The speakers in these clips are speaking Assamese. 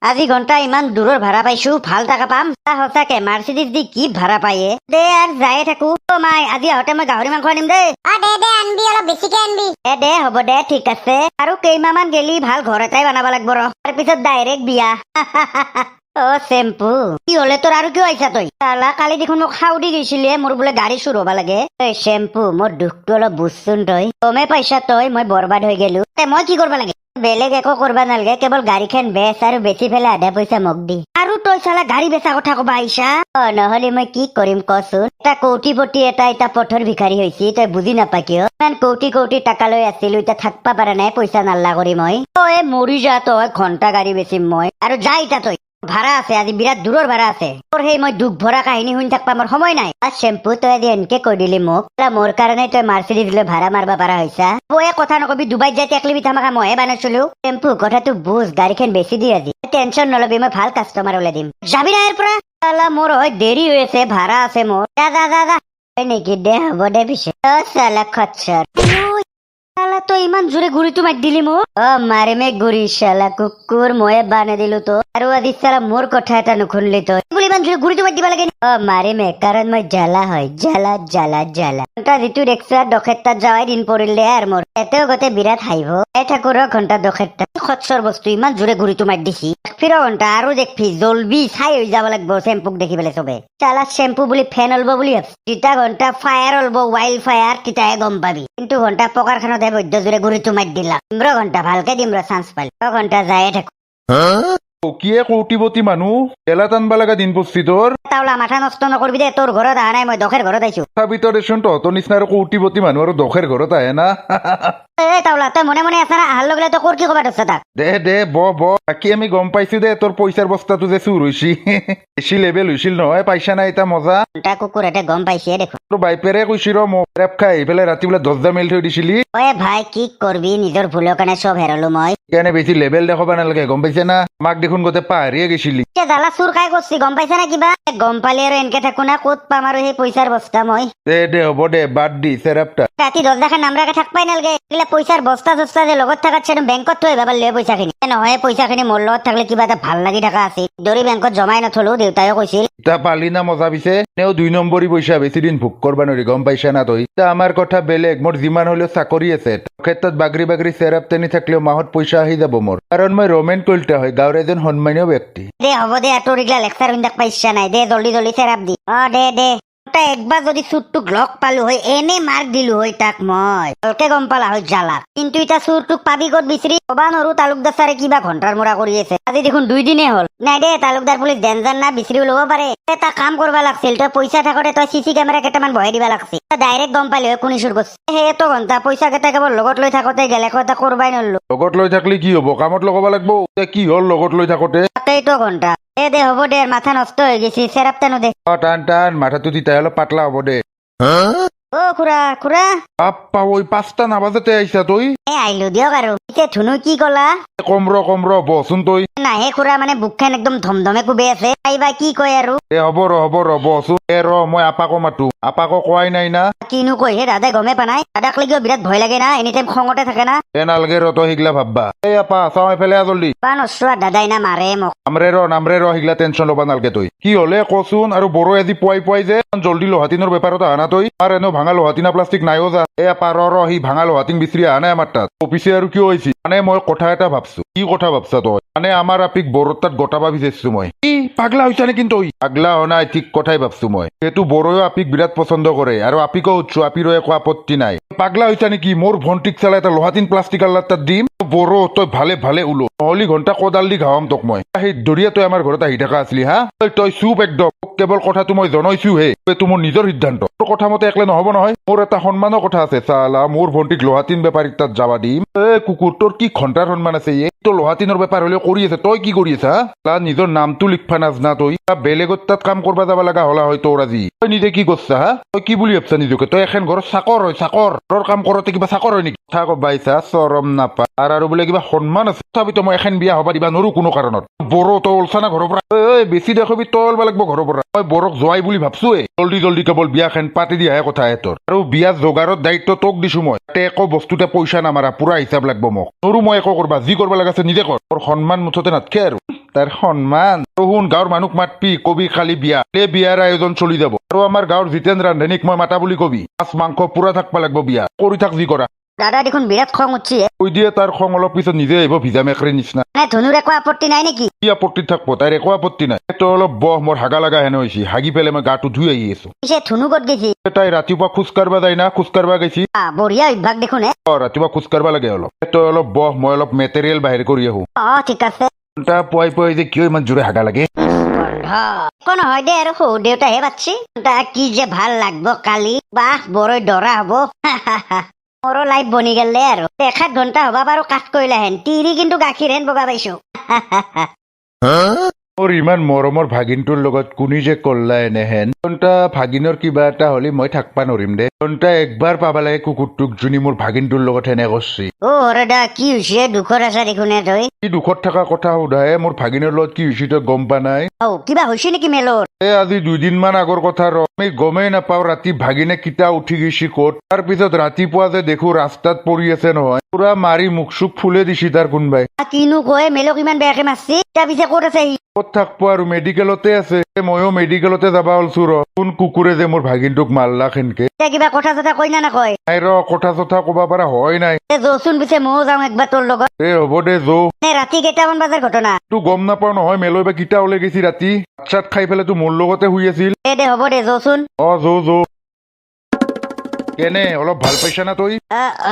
আজি ঘন্টা ইমান দূৰৰ ভাড়া পাইছো, ভাল টাকা পাম। সঁচাকে মাৰ্চিডিজ দি কি ভাড়া পায়ে দে আৰু যায়ে থাকো। অ মাই, আজি আহোঁতে মই গাহৰি মাংস আনিম দেই। দে আনবি, অলপ বেছিকে আনবি। দে হ'ব দে, ঠিক আছে। আৰু কেইমাহ মান গেলি ভাল ঘৰ এটাই বনাব লাগিব ৰ, তাৰপিছত ডাইৰেক্ট বিয়া। অ চেম্পু, কি হলে তোৰ আৰু কিয় আহিছা তই? কালি দেখোন মোক সাউদি গৈছিলি, মোৰ বোলে গাড়ী চুৰ হবা লাগে। এই চেম্পু, মোৰ দুখটো অলপ বুজচোন তই। গমে পাইছা তই মই বৰবাদ হৈ গেলো। মই কি কৰবা লাগে? বেলেগ একো কৰবা নালগে, কেৱল গাড়ীখন বেচ আৰু বেচি পেলাই আধা পইচা মোক দি। আৰু তই চালা গাড়ী বেচা কথা কবা আহিছা? নহলে মই কি কৰিম কচোন? এটা কৌটিপতি এটা পথৰ ভিখাৰী হৈছি, তই বুজি নাপা কিয়? ইমান কোটি টাকা লৈ আছিলো, এতিয়া থাকবা পাৰা নাই পইচা নাল্লা কৰি মই। তই মৰি যা, তই ঘন্টা গাড়ী বেচিম মই। আৰু যা ইতা তই, ভাড়া আছে আজি, বিৰাট দূৰৰ ভাড়া আছে। তোৰ সেই মই দুখ ভৰা কাহিনী শুনি থাকবা মোৰ সময় নাই। চেম্পু, তই আজি এনেকে কৈ দিলি মোক, মোৰ কাৰণে তই মাৰ্চিডিজ লৈ ভাড়া মাৰবা পাৰা হৈছা। কথা নকবি, ডুবাইত যাই টেকলি পিঠা মাখা মইহে বানাইছিলো। চেম্পু, কথাটো বুজ, গাড়ীখন বেছি দি আজি। টেনচন নলবি, মই ভাল কাষ্টমাৰ ওলাই দিম। যাবি না ইয়াৰ পৰা? মোৰ হয় দেৰি হৈ আছে, ভাড়া আছে মোৰ। যা হয় নেকি? দে হ'ব দে পিছে। চালা খচ্চৰ, তই ইমান জোৰে গুৰিটো মাৰি দিলি মোক। মাৰিমে গুৰি চালা কুকুৰ, ময়ে বানে দিলো তো। আৰু আজি চালা মোৰ কথা এটা নুশুনলি তই বুলি ইমান জোৰে গুৰিটো মাৰি দিবা লাগে। মাৰিমে, কাৰণ মই জ্বালা হয়, জ্বালা জ্বালা জ্বালা। ঘণ্টা যিটো দেখছা দখেৰটাত যাৱাই দিন পৰিল দে। আৰু মোৰ এতেও গোটেই বিৰাট হাঁহিব। ঠাকুৰ ঘণ্টা দখেৰটা খচ্চৰ বস্তু ইমান জোৰে গুৰিটো মাৰি দিছি। ফিৰ ঘণ্টা আৰু দেখবি জলবি ছাই হৈ যাব লাগিব চেম্পুক দেখি পেলাই চবে। চালা চেম্পু বুলি ফেন অলব বুলি ভাবছি। তিতা ঘণ্টা ফায়াৰ অলব, ৱাইল্ড ফায়াৰ, তিতাহে গম পাবি। কিন্তু ঘণ্টা পকাৰ খানতে বৈদ্য জোৰে গুৰিটো মাৰি দিলা। দিম ৰ ঘণ্টা, ভালকে দিম ৰ, চান্স পালি। ঘণ্টা যায়ে থাকো। কিয়ে কৌটিপতি মানুহ এলা টানবা লগা দিন পড়ছি তোৰ। তাওলা মাথা নষ্ট নকৰবি দে, তোৰ ঘৰত অহা নাই, মই দখেৰ ঘৰত আহিছো। তথাপিতো দেচোন তহঁতৰ নিচিনা আৰু কৌটিপতি মানুহ আৰু দখেৰ ঘৰত আহে না। তাওলা, তই মনে মনে আছা না? আহাৰ লগে তই ক'ৰ কি কবা ধৰছা তাক? দে বাকী আমি গম পাইছো দে, তোৰ পইচাৰ বস্তাটো যে চুৰ হৈছি। বেছি লেবেল হৈছিল নহয়, পাইছা না এটা মজা। কুকুৰ এটা গম পাইছে দেখোন। তোৰ বাইপেৰে কৈছি ৰ মোক, ৰেপ খাই আহি পেলাই ৰাতি বোলে দৰ্জা মেলি থৈ দিছিলি। ভাই কি কৰবি, নিজৰ ভুলৰ কাৰণে চব হেৰালো মই। সেইকাৰণে বেছি লেবেল দেখাবা নালাগে, গম পাইছা না? আমাক দেখোন গোটেই পাহাৰিয়ে গৈছিলি। জালা চুৰ কাই কৰছি গম পাইছা না কিবা? গম পালি আৰু এনেকে থাকো না, ক'ত পাম আৰু সেই পইচাৰ বস্তা মই? দে হ'ব দে, বাদ দি চেৰাপটা। ৰাতি দৰ্জাখন নামৰাকে থাকবাই নালগে। এইগিলা পইচাৰ বস্তা চস্তা যে লগত থাকাত চাই বেংকত থৈ আহিবা পাৰিলে পইচাখিনি। নহয়, পইচাখিনি মোৰ লগত থাকিলে কিবা এটা ভাল লাগি থকা আছিল। দৌৰি বেংকত জমাই নথলো, দেউতাইও কৈছিল। ইতা পালি না মজা পিছে? তেওঁ 2 নম্বৰী পইচা বেছি দিন ভোগ কৰবা নোৱাৰি, গম পাইছা না তই? ইতা আমাৰ কথা বেলেগ, মোৰ যিমান হলেও চাকৰি আছে। ক্ষেত্ৰত বাগৰি চেৰাপ টানি থাকিলেও মাহত পইচা আহি যাব মোৰ, কাৰণ মই ৰমেন কলিতা হয়, গাঁৱৰ এজন সন্মানীয় ব্যক্তি। দে হ'ব দে, তোৰ এইগিলা লেকচাৰ শুনি থাকবা ইচ্ছা নাই। দে জল্দি চেৰাপ দি। দে একবাৰ যদি চুৰটোক লগ পালো হয়, এনে মাৰ্ক দিলো হয় তাক মই, ভালকে গম পালা হয় জ্বালা। কিন্তু এতিয়া চুৰটোক পাবি ক'ত বিচাৰি? কবা নৰো। তালুকদাৰ ছাৰে কিবা ঘণ্টাৰ মৰা কৰি আছে। আজি দেখোন 2 দিনে হ'ল। নাই দে, তালুকদাৰ পুলিচ ডেঞ্জাৰ না, বিচাৰিও ল'ব পাৰে। এটা কাম কৰবা লাগছিল, তই পইচা থাকোতে তই CC কেমেৰা কেইটামান বহাই দিবা লাগছিল। ডাইৰেক্ট গম পালি হয় কোনে চুৰ কৰছে। সেইটো ঘণ্টা পইচা কেইটা কেৱল লগত লৈ থাকোতে গেলেকো এটা কৰবাই নৰলো। লগত লৈ থাকলি কি হব? কামত লগাব লাগব। কি হ'ল লগত লৈ থাকোতে? তাকেইতো ঘণ্টা। দে হ'ব দে, মাথা নষ্ট হৈ গৈছে, চেৰাপ টানো দে। টান মাথাটো তিতাই অলপ পাতলা হ'ব দে। খুৰা বাপ্পা, ওই 5টা নাবাজতে আহিছা তই? আহিলো দিয়ক। আৰু পিছে ধুনু কি কলা? কম ৰ বচোন তই। নাহে খুৰা, মানে বুকখন একদম ধমধমে কুবে আছে। তাইবা কি কয় আৰু? হ'ব ৰ বচোন। মই আপাকো মাতো, আপাকো কোৱাই নাই না। কিনো কয় হে, দাদাই গমে পা নাই? দাদাক লাগিও বিৰাট ভয় লাগে না, এনি টাইম খঙতে থাকে না। নালগে ৰ, তই সিগলা ভাববা। এই আপা চাও এফালে জল্দি। নচোৱা দাদাই না মাৰে মোক। নামৰে ৰ সিগলা টেনচন ল'বা নালগে তই। কি হলে কচোন? আৰু বড়ো আজি পুৱাই যে জল্দি লোহাটিনৰ বেপাৰত আহা না তই? আৰু এনেও ভাঙা লোহাটিনা প্লাষ্টিক নাইও যা। আপা ৰ সি ভাঙা লোহাটিন বিচাৰি আহা নাই আমাৰ তাত। অফিচে আৰু কিয় আহিছি? মানে মই কথা এটা ভাবছো। কি কথা ভাবছা তই? মানে আমাৰ আপিক বড়োৰ তাত গটাবা বিচাৰিছো মই। কি পাগলা হৈছা নেকি তই? পাগলা হোৱা নাই, ঠিক কথাই ভাবছো মই। সেইটো বড়োও আপিক বিৰাট পচন্দ কৰে, আৰু আপিকো উঠছো, আপিৰো একো আপত্তি নাই। পাগলা হৈছা নেকি? মোৰ ভণ্টিক চালা এটা লোহাটিন প্লাষ্টিক আল্লাৰ তাত দিম। বড়ো তই ভালে ওলো, নহলি ঘণ্টা কোদাল দি ঘাৱাম তোক মই। সেই দৰিয়া তই আমাৰ ঘৰত আহি থকা আছিলি হা? তই চুপ একদম। কেৱল কথাটো মই জনাইছো হে, এইটো মোৰ নিজৰ সিদ্ধান্ত। তোৰ কথা মতে একলে নহব নহয়। মোৰ এটা সন্মানৰ কথা আছে চালা, মোৰ ভণ্টিক লোহাটিন বেপাৰীক তাত যাবা দিম। কুকুৰ, তোৰ কি ঘণ্টাৰ সন্মান আছে? তোৰ লোহাটিনৰ বেপাৰ হলেও কৰি আছে, তই কি কৰি আছা? নিজৰ নামটো লিখবা নাজনা তই? বেলেগৰ তাত কাম কৰবা যাব লগা হলা হয় তোৰ আজি। তই নিজে কি কৰছা হা? তই কি বুলি ভাবছা নিজকে? তই এখন ঘৰৰ চাকৰ হয়, চাকৰ। তোৰ কাম কৰোতে কিবা চাকৰ হয় নেকি? কথা কবাইছা, চৰম নাপা। আৰু বোলে কিবা সন্মান আছে। তথাপিতো মই এখন বিয়া হবা দিবা নোৱাৰো কোনো কাৰণত। বড়ো তই ওলছা না ঘৰৰ পৰা? বেছি দেখবি তই ওলবা লাগব ঘৰৰ পৰা। মই বড়োক জোৱাই বুলি ভাবছোৱে। জল্দি কেৱল বিয়াখন পাতি দিয়াহে কথা তোৰ। আৰু বিয়া যোগাৰৰ দায়িত্ব তোক দিছো মই। একো বস্তুতে পইচা নামাৰা, পুৰা হিচাপ লাগব মোক। নৰো মই একো কৰবা, যি কৰবা লাগাছে নিজে কৰ। তোৰ সন্মান মুঠতে নাথকে আৰু। তাৰ সন্মান আৰু শুন গাঁৱৰ মানুহক মাতবি কবি খালি বিয়া এই বিয়াৰ আয়োজন চলি যাব আৰু আমাৰ গাঁৱৰ জিতেন ৰান্ধনীক মই মাতা বুলি কবি মাছ মাংস পুৰা থাকবা লাগব বিয়া কৰি থাক যি কৰা দাদা দেখোন বিৰাট খং উঠছি কৈ দিয়ে তাৰ খং অলপ পিছত নিজে আহিব ভিজা মেখৰিৰ নিচিনা মানে ধনুৰ একো আপত্তি নাই নেকি কি আপত্তিত থাকব তাইৰ একো আপত্তি নাই তই অলপ বহ মোৰ হাগা লগা হেনে হৈছে হাগি পেলাই মই গাটো ধুই আহি আছো পিছে ধনু ক'ত গেছি তাই ৰাতিপুৱা খোজ কাঢ়বা যায় না খোজ কাঢ়বা গৈছি বঢ়িয়া অভ্যাস দেখোন ৰাতিপুৱা খোজ কাঢ়বা লাগে অলপ তই অলপ বহ মই অলপ মেটেৰিয়েল বাহিৰ কৰি আহো ঠিক আছে তাৰ পুৱাই পুৱাই যে কিয় ইমান জোৰে হাগা লাগে একো নহয় দে আৰু সৰু দেউতাহে পাতছি কি যে ভাল লাগব কালি বাহ বৰৈ দৰা হব মোৰো লাইফ বনি গেলে আৰু 1 ঘণ্টা হবা বাৰু কাট কৰিলা হেন তিৰি কিন্তু গাখীৰ হেন বগা পাইছো মোৰ ইমান মৰমৰ ভাগিনটোৰ লগত কোনি যে কল্লা এনেহেন তন্তা ভাগিনৰ কিবা এটা হলি মই থাকবা নৰিম দে তন্তা একবাৰ পাবা লাগে কুকুৰটোক যোনি মোৰ ভাগিনটোৰ লগত হেনে কৰছি হৰদা কি হৈছে দুখৰ আছা দেখোনে তই কি দুখত থকা কথা সোধাহে মোৰ ভাগিনৰ লগত কি হৈছে তই গম পা নাই কিবা হৈছে নেকি মেলৰ আজি 2 দিনমান আগৰ কথা ৰ আমি গমেই নাপাওঁ ৰাতি ভাগিনে কিতা উঠি গৈছি ক'ত তাৰ পিছত ৰাতিপুৱা যে দেখো ৰাস্তাত পৰি আছে নহয় পুৰা মাৰি মুখ চুখ ফুলে দিছি তাৰ কোনবাই কিনো কয় মেলক ইমান বেয়াকে মাৰছি তাৰ পিছে ক'ত আছে সি ক'ত থাকবো আৰু মেডিকেলতে আছে ময়ো মেডিকেলতে যাবা ওলছো ৰ কোন কুকুৰে যে মোৰ ভাগিনটোক মাৰলা সেনকে কিবা কথা চথা কই না নকয় নাই ৰ কথা চথা কবা পাৰা হয় নাই যচোন পিছে ময়ো যাওঁ একবাৰ তোৰ লগত হ'ব দে যৌ ৰাতি কেইটামান বজাৰ ঘটনা তো গম নাপাও নহয় মেলৈ বা কিতা ওলাই গেছি ৰাতি ভাত চাত খাই পেলাই তো মোৰ লগতে শুই আছিল দে হ'ব দে যচোন যৌ কেনে অলপ ভাল পাইছা না তই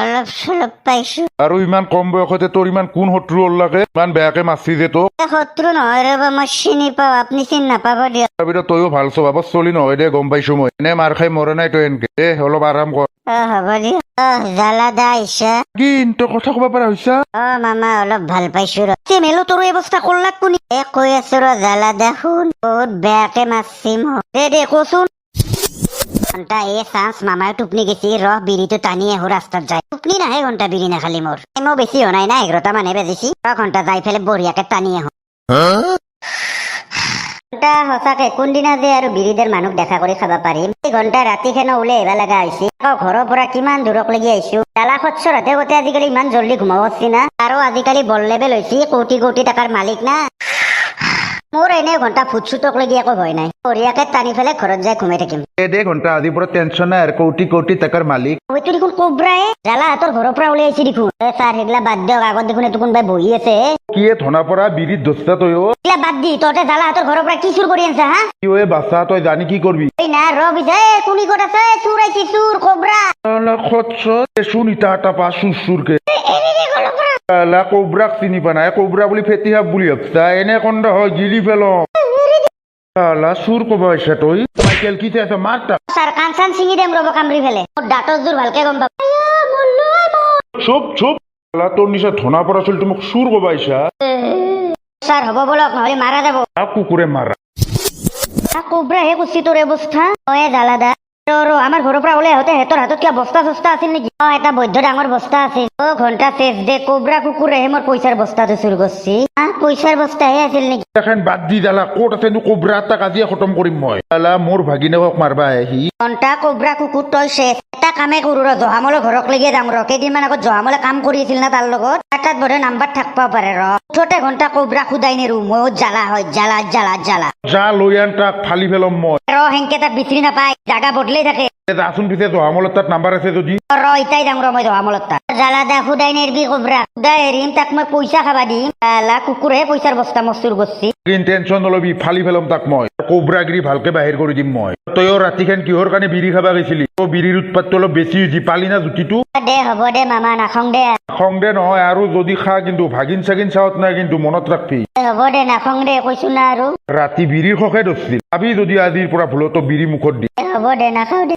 অলপ চলপ পাইছো আৰু ইমান কম বয়সতে তোৰ ইমান কোন শত্ৰু ওলাকে ইমান বেয়াকে মাৰছি যে তোক শত্ৰু নহয় ৰবা মই চিনি পাওঁ আপুনি চিনি নাপাব দিয়ক তাৰপিছত তইও ভাল স্বভাৱত চলি নহয় দে গম পাইছো মই এনে মাৰ খাই মৰে নাই তই এনকে দে অলপ আৰাম কৰ হ'ব দিয়ক জালা দা আহিছা কি তই কথা কব পাৰা হৈছা মামা অলপ ভাল পাইছো ৰ মেলো তোৰ এই অৱস্থা কৰলাক কোনি কৈ আছো ৰ জালা দা শুন বহুত বেয়াকে মাৰছি মোক দে কচোন ঘণ্টা এই চান্স মামাই টোপনি গেছি ৰহ বিৰিটো টানি আহো ৰাস্তাত যায় টোপনি নাহে ঘণ্টা বিৰি নাখালি মোৰ মই বেছি হোৱা নাই না 11টা মানে বেজিছি ঘণ্টা যাই পেলাই বঢ়িয়াকে টানি আহো সঁচাকে কোনদিনা যে আৰু বিৰিদেৰ মানুহ দেখা কৰি খাব পাৰিম এই ঘণ্টা ৰাতি খেনো ওলাই আহিব লগা হৈছে ঘৰৰ পৰা কিমান দূৰক লাগি আহিছো দালা খচ্চৰতে গোটেই আজিকালি ইমান জল্দি ঘুমাব পাৰছি না আৰু আজিকালি বল লেভেল হৈছে কোটি কোটি টকাৰ মালিক না মোৰ এনে ঘণ্টা ফুটছুটক লাগি একো ভয় নাই বঢ়িয়াকে টানি পেলাই ঘৰত যাই ঘুমাই থাকিম দে ঘণ্টা আজিৰ পৰা টেনচন নাই আৰু কোটি কোটি টকাৰ মালিক হয়তো দেখোন কোবৰাই জালা হাতৰ ঘৰৰ পৰা ওলাই আহিছে দেখোন ছাৰ সেইগিলা বাদ দিয়ক আগত দেখোন এইটো কোনোবাই বহি আছে কি ধনা পৰা বিৰিত দস্তা তই এইগিলা বাদ দি তহঁতে জালা হাতৰ ঘৰৰ পৰা কি চুৰ কৰি আনছা হা কি বাচ্চা তই জানি কি কৰবি এই না ৰ বিজয় কোনি ক'ত আছে চুৰ আহিছে চুৰ কোবৰা শুন ইটা এটা পা চুৰকে কোবৰাক চিনি পা নাই কোবৰা বুলি ফেটি সাপ বুলি ভাবছা এনে কন্দা হয় গিলি পেল চুৰ কব আহিছা তই মাইকেল কি আছে মাৰ ছাৰ কাণ চান ছিঙি দেম ৰব কামৰি ফেলে মোৰ দাঁতৰ জোৰ ভালকে গম পাব চুপ তোৰ নিচা ধনা পৰা চলি মোক চুৰ কব আহিছা ছাৰ হ'ব বলক নহলে মাৰা যাব কুকুৰে মাৰা কোবৰাহে কুচি তোৰ অৱস্থা জালা দা আমাৰ ঘৰৰ পৰা ওলাই আহোঁতে সিহঁতৰ হাতত কিবা বস্তা চস্তা আছিল নেকি এটা বৈধ ডাঙৰ বস্তা আছিল ঘণ্টা চেচ দে কোবৰা কুকুৰেহে মোৰ পইচাৰ বস্তাটো চুৰ কৰছি পইচাৰ বস্তাহে আছিল নেকি এখন বাদ দি দালা ক'ত আছে কোবৰা এটা কাজিয়া খতম কৰিম মই দালা মোৰ ভাগিনেকক মাৰবা আহি ঘণ্টা কোবৰা কুকুৰ তই চেচ এটা কামে কৰো ৰ জহামলৰ ঘৰক লেগে যাম ৰ কেইদিনমান আগত জহামলে কাম কৰি আছিল না তাৰ লগত তাত বোধ নাম্বাৰ থাকবা পাৰে ৰ উঠতে ঘণ্টা কোবৰা খুদাই নেৰো ময়ো জ্বালা হয় জ্বালা যা লৈ আন তাক ফালি পেলম মই হেংকে তাক বিচাৰি নাপায় জাগা বদলাই থাকে যাচোন পিছে জহামলত তাত নাম্বাৰ আছে যদি ইতাই যাম ৰ মই জহামলত তাক জ্বালা দা খুদাই নেৰবি কোবৰা খুদাই এৰিম তাক মই পইচা খাবা দিম কুকুৰহে পইচাৰ বস্তা মই চুৰ কৰছি টেনচন নলবি ফালি পেলম তাক মই কোবৰাগিৰি ভালকে বাহিৰ কৰি দিম মই তইও ৰাতিখান কিহৰ কাৰণে বিৰি খাবা গৈছিলি বিৰিৰ উৎপাতটো অলপ বেছি হৈছে পালি না জুতিটো দে হ'ব দে মামা নাখং দে নহয় আৰু যদি খা কিন্তু ভাগিন চাগিন চাওত নাই কিন্তু মনত ৰাখবি হ'ব দে নাখং দে কৈছো না আৰু ৰাতি বিৰিৰ খকে ধৰছিল ভাবি যদি আজিৰ পৰা ভুলতো বিৰি মুখত দি হ'ব দে নাখাও দে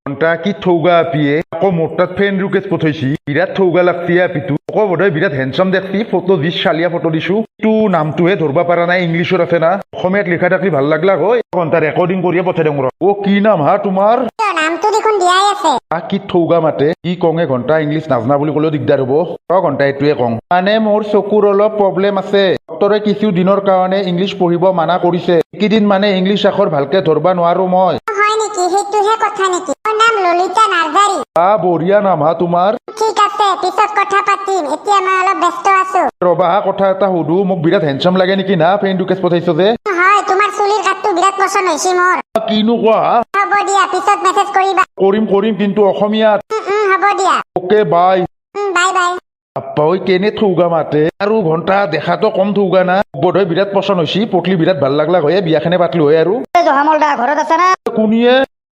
ঘণ্টা কি থৌগা আপিয়ে আকৌ মোৰ তাত ফ্ৰেণ্ড ৰিকুৱেষ্ট পঠাইছি বিৰাট থৌগা লাগছি আপিটো আকৌ বোধহয় বিৰাট হেণ্ডচাম দেখছি ফটো দি চালিয়া ফটো দিছো ইটো নামটোহে ধৰবা পাৰা নাই ইংলিছত আছে না অসমীয়াত লিখা থাকলি ভাল লাগলা হয় ঘণ্টা ৰেকৰ্ডিং কৰিয়ে পঠাই দিওঁ কি নাম হা তোমাৰ নামটো দেখোন দিয়াই আছে কি থৌগা মাতে কি কঙে ঘণ্টা ইংলিছ নাজনা বুলি ক'লেও দিগদাৰ হ'ব ঘণ্টা এইটোৱে কওঁ মানে মোৰ চকুৰ অলপ প্ৰব্লেম আছে ডক্টৰে কিছু দিনৰ কাৰণে ইংলিছ পঢ়িব মানা কৰিছে এইকেইদিন মানে ইংলিছ আখৰ ভালকে ধৰবা নোৱাৰো মই হয় নেকি সেইটোহে কথা নেকি মোৰ নাম ললিতা নাৰ্জাৰী বঢ়িয়া নাম হা তোমাৰ ঠিক আছে পিছত কথা পাতিম পাতিম এতিয়া মই অলপ ব্যস্ত আছো ৰবা কথা এটা সুধো মোক বিৰাট হেণ্ডচাম লাগে নেকি না ফ্ৰেণ্ড ৰিকুৱেষ্ট পঠাইছ যে হয় তোমাৰ চুলিৰ কাটটো বিৰাট পছন্দ হৈছে মোৰ কিনো কোৱা হ'ব দিয়া পিছত মেছেজ কৰিবা কৰিম কিন্তু অসমীয়াত হ'ব দিয়া okay bye bye bye Appa ঐ কেনে থৌগা মাতে আৰু ঘণ্টা দেখাতো কম থৌগা না বোধহয় বিৰাট পচন্দ হৈছি পটলি বিৰাট ভাল লাগলা হয় বিয়াখনে পাতলো হয় আৰু জহামল দা ঘৰত আছা না কোনিয়ে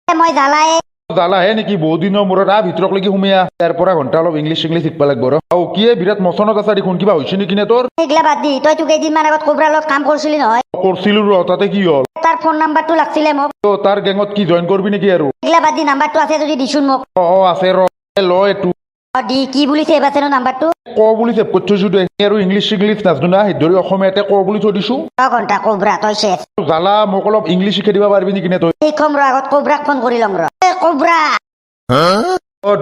মই জালাই জালাহে নেকি বহুত দিনৰ মূৰত ভিতৰক লাগি সোমায়া তাৰ পৰা ঘণ্টা অলপ ইংলিছ চিংলিছ শিকবা লাগব ৰ কিয়ে বিৰাট মচনত আছা দেখোন কিবা হৈছে নেকি নে তোৰ সেইগিলা বাদ দি তই তো কেইদিনমান আগত কোবৰাৰ লগত কাম কৰিছিলি নহয় কৰিছিলো ৰ তাতে কি হ'ল তাৰ ফোন নাম্বাৰটো লাগছিলে মোক তাৰ গেঙত কি জইন কৰবি নেকি আৰু সেইগিলা বাদ দি নাম্বাৰটো আছে যদি দিছোন মোক আছে ৰ ল এইটো দি কি বুলি ছেভ আছে নো নাম্বাৰটো ক বুলি ছেভ কৰি থৈছো দে আৰু ইংলিছ চিংলিছ নাজানো না সেইদৰে অসমীয়াতে ক বুলি থৈ দিছো ঘণ্টা কোবৰা তই শেষ জালা মোক অলপ ইংলিছ শিকাই দিব পাৰিবি নেকি নে তই এই কম ৰ আগত কোবৰাক ফোন কৰি ল'ম ৰ কোবৰা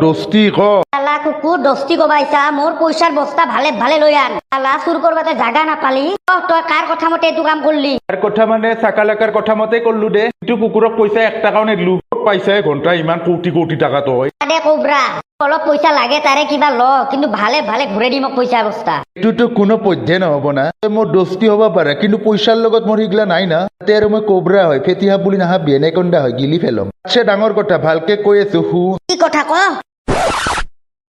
দোস্তি ক আলা কুকুৰ দস্তি কবাইছা মোৰ পইচাৰ বস্তা ভালে ভালে লৈ আন আলা চুৰ কৰবাতে জাগা নাপালি তই কাৰ কথা মতে এইটো কাম কৰলি তাৰ কথা মানে চাকালাকাৰ কথা মতে কৰলো দে কিন্তু কুকুৰক পইচা 1 টাকাও নিদিলো পাইছা ঘণ্টা ইমান কোটি টাকা তই দে কোবৰা অলপ পইচা লাগে তাৰে কিবা ল কিন্তু ভালে ভালে ঘূৰাই দি মোক পইচা বস্তা এইটোতো কোনো পধ্যে নহব না মোৰ দোস্তি হ'ব পাৰে কিন্তু পইচাৰ লগত মোৰ সিগলা নাই না তাতে আৰু মই কোবৰা হয় ফেটিহা বুলি নাহাবি এনেকন্দা হয় গিলি ফেলম আছে ডাঙৰ কথা ভালকে কৈ আছো হু কি কথা ক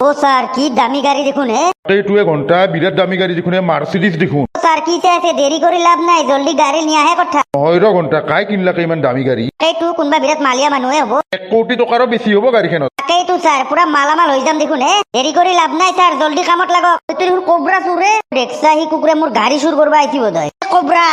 ও স্যাৰ কি দামি গাড়ি দেখুন হে এইটোৱে ঘণ্টা বিৰাট দামী গাড়ী দেখোন মাৰ্চিডিজ দেখোন স্যাৰ কি চাইছে দেৰি কৰে লাভ নাই জলদি গাড়ি নিয়ে আহে কথা হয় ৰ ঘণ্টা কাই কিনলাকে ইমান দামী গাড়ী এইটো কোনবা বিৰাট মালিয়া মানুহে হব 1 কোটি টকাৰো বেছি হ'ব গাড়ীখনত তাকেইতো স্যার পুরা মালামাল হৈ যাম দেখুন হে দেরি করে লাভ নাই স্যার জলদি কামত লাগক তুই দেখোন কোবরা চুরে দেখছা হি কুকুরে মোর গাড়ি চুর করবা আইছি বোধহয় কোবরা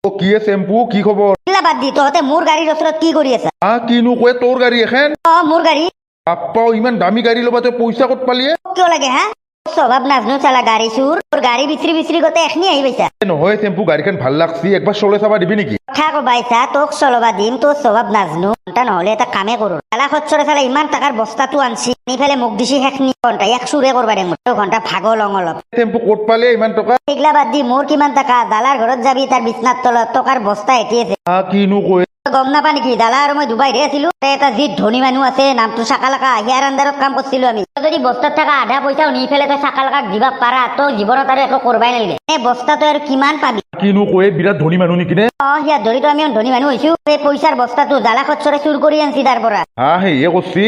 কিয়ে চেম্পু কি খবৰ কিলা বাদ দি তহতে মোৰ গাড়িৰ ওচৰত কি কৰি আছা কিনো কয় তোৰ গাড়ী এখন মোর গাড়ি আপ্পা ইমান দামী গাড়ী ল'বা তই পইচা ক'ত পালিয়ে কিয় লাগে হা স্বভাৱ নাজনো চালা গাড়ি চুৰ তোৰ গাড়ী বিচৰি বিচৰি গতে এখনি আহি পাইছা নহয় চেম্পু গাড়ীখন ভাল লাগছি একবাৰ চলাই চাবা দিবি নেকি কথা কবাইছা তোক চলবা দিম তোৰ স্বভাৱ নাজনো ঘণ্টা নহলে এটা কামে কৰো চালা খচ্চৰে চালা ইমান টাকাৰ বস্তাটো আনছি নি ফেলে মোক দিছি শেষনি ঘণ্টা এক চুৰে কৰবা দে মোৰ ঘণ্টা ভাগৰ লং অলপ চেম্পু ক'ত পালে ইমান টকা সেইগিলা বাদ দি মোৰ কিমান টকা দালাৰ ঘৰত যাবি তাৰ বিছনাৰ তলত টকাৰ বস্তা এটি আছে কিনো কয় গম নাপা নেকি দালা আৰু মই ডুবাইতে আছিলো এটা যি ধনী মানুহ আছে নামটো চাকালাকা হিয়াৰ আণ্ডাৰত কাম কৰিছিলো আমি যদি বস্তাত থকা আধা পইচাও নি ফেলে তই চাকালাকাক দিবা পাৰা তো জীৱনত আৰু একো কৰবাই নালাগে এই বস্তাটো আৰু কিমান পাবি কিনো কয় বিৰাট ধনী মানুহ নেকি নে সিয়াৰ ধৰিতো আমি ধনী মানুহ হৈছো এই পইচাৰ বস্তাটো দালা খচ্চৰে চুৰ কৰি আনছি তাৰ পৰা সেয়ে কৰছি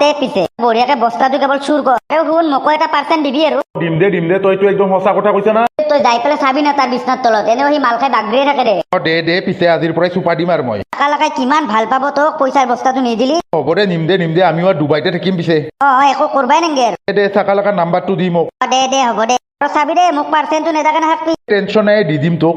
তে পিছে বঢ়িয়াকে বস্তাটো কেৱল চুৰ কৰ আৰু শুন মোকো এটা পাৰ্চেণ্ট দিবি আৰু দিম দে তইতো একদম সঁচা কথা কৈছা না তই যাই পেলাই চাবি না তাৰ বিছনাৰ তলত এনেও সি মাল খাই বাগৰিয়ে থাকে দে পিছে আজিৰ পৰাই চুপা দিম আৰু মই চাকালাকাই কিমান ভাল পাব তোক পইচাৰ বস্তাটো নিদিলি হ'ব দে নিম দে আমিও আৰু ডুবাইতে থাকিম পিছে একো কৰবাই নেংগে আৰু দে চাকালাকাৰ নাম্বাৰটো দি মোক দে হ'ব দে চাবি দে মোক পাৰ্চেণ্টটো নেদাকে নাথাকবি টেনশ্যন নাই দি দিম তোক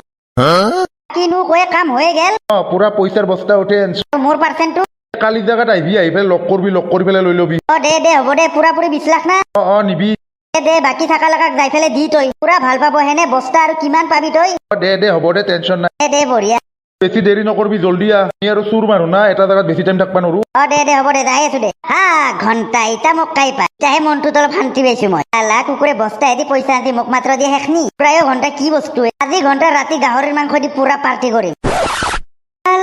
কিনো কয়ে কাম হৈয়ে গেল পুৰা পইচাৰ বস্তা উঠে আনছো মোৰ পাৰ্চেণ্টটো কালি জাগাত আহিবি আহি পেলাই লগ কৰি পেলাই লৈ ল'বি দে হ'ব দে পুৰা পুৰি 20 লাখ না নিবি দে বাকী চাকালাকাক যাই পেলাই দি তই পুৰা ভাল পাব হেনে বস্তা আৰু কিমান পাবি তই দে হ'ব দে টেনশ্যন নাই দে বঢ়িয়া বেছি দেৰি নকৰবি জল্দি আমি আৰু চুৰ মানুহ না এটা জাগাত বেছি টাইম থাকবা নোৱাৰো দে হ'ব দে যাই আছো দে ঘণ্টা ইটা মোক কাই পাই ইটাহে মনটোত অলপ শান্তি পাইছো মই আলা কুকুৰে বস্তা এদি পইচা আনি মোক মাত্ৰ দিয়ে শেষনি প্ৰায় ঘণ্টা কি বস্তু আজি ঘণ্টা ৰাতি গাহৰিৰ মাংস দি পুৰা পাৰ্টি কৰিম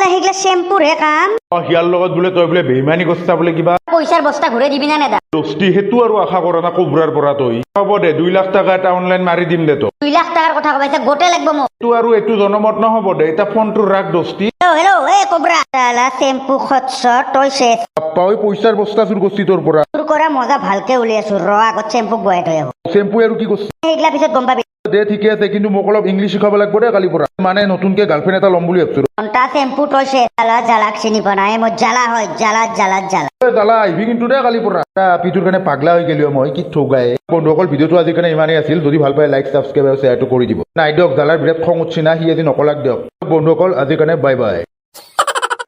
সেইগিলা চেম্পুৰহে কাম সিয়াৰ লগত বোলে তই বোলে বেইমানি কৰছা বোলে কিবা পইচাৰ বস্তা ঘূৰাই দিবি না নেদা দোস্তি সেইটো আৰু আশা কৰা না কোবৰাৰ পৰা তই হ'ব দে 2 লাখ টকা এটা অনলাইন মাৰি দিম দে তই 2 লাখ টকাৰ কথা কবাইছা গোটে লাগব মোক এইটো আৰু এইটো জনমত নহ'ব দে এতিয়া ফোনটো ৰাখ দোস্তি হেল্ল' কোবৰা চেম্পু খচ্চ তই শেষ পাই পইচাৰ বস্তা চুৰ কৰছি তোৰ পৰা চুৰ কৰা মজা ভালকে উলিয়াইছো আগত চেম্পুক বহাই থৈ আহো চেম্পু আৰু কি কৰছি সেইগিলা পিছত গম পাবি দে ঠিকে আছে কিন্তু মোক অলপ ইংলিছ শিকাব লাগিব দে কালিৰ পৰা মানে নতুনকে গাৰ্লফ্ৰেণ্ড এটা ল'ম বুলি ভাবছো ঘণ্টা চেম্পু তই শেষ জ্বালাক চিনি পোৱা নাই মোৰ জ্বালা হয় জ্বালা দালা আহিবি কিন্তু দে কালিৰ পৰা পিটোৰ কাৰণে পাগলা হৈ গেলিও মই কি ঠগাই বন্ধুসকল ভিডিঅ'টো আজিৰ কাৰণে ইমানেই আছিল যদি ভাল পায় লাইক ছাবস্ক্ৰাইব আৰু শ্বেয়াৰটো কৰি দিব নাই দিয়ক দালাৰ বিৰাট খং উঠছি না সি আজি নকলাক দিয়ক বন্ধুসকল আজিৰ কাৰণে বাই বাই